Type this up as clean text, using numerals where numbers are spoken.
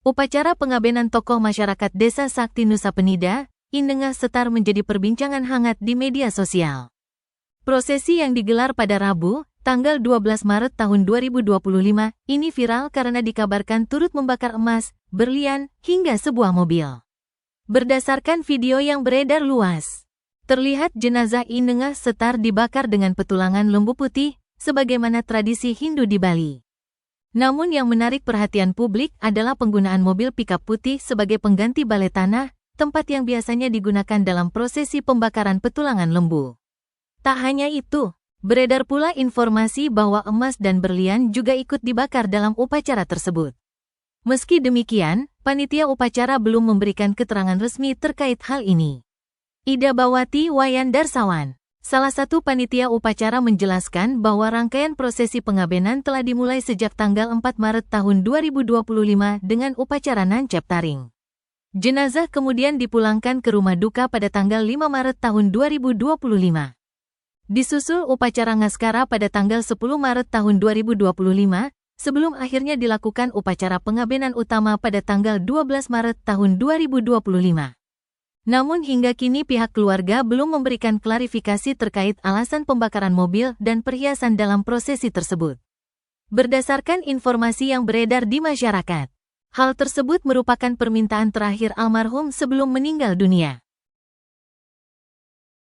Upacara pengabenan tokoh masyarakat Desa Sakti Nusa Penida, Inengah Setar menjadi perbincangan hangat di media sosial. Prosesi yang digelar pada Rabu, tanggal 12 Maret tahun 2025, ini viral karena dikabarkan turut membakar emas, berlian, hingga sebuah mobil. Berdasarkan video yang beredar luas, terlihat jenazah Inengah Setar dibakar dengan petulangan lembu putih, sebagaimana tradisi Hindu di Bali. Namun yang menarik perhatian publik adalah penggunaan mobil pickup putih sebagai pengganti balai tanah, tempat yang biasanya digunakan dalam prosesi pembakaran petulangan lembu. Tak hanya itu, beredar pula informasi bahwa emas dan berlian juga ikut dibakar dalam upacara tersebut. Meski demikian, panitia upacara belum memberikan keterangan resmi terkait hal ini. Ida Bawati Wayan Darsawan, salah satu panitia upacara, menjelaskan bahwa rangkaian prosesi pengabenan telah dimulai sejak tanggal 4 Maret tahun 2025 dengan upacara nancep taring. Jenazah kemudian dipulangkan ke rumah duka pada tanggal 5 Maret tahun 2025. Disusul upacara ngaskara pada tanggal 10 Maret tahun 2025, sebelum akhirnya dilakukan upacara pengabenan utama pada tanggal 12 Maret tahun 2025. Namun hingga kini pihak keluarga belum memberikan klarifikasi terkait alasan pembakaran mobil dan perhiasan dalam prosesi tersebut. Berdasarkan informasi yang beredar di masyarakat, hal tersebut merupakan permintaan terakhir almarhum sebelum meninggal dunia.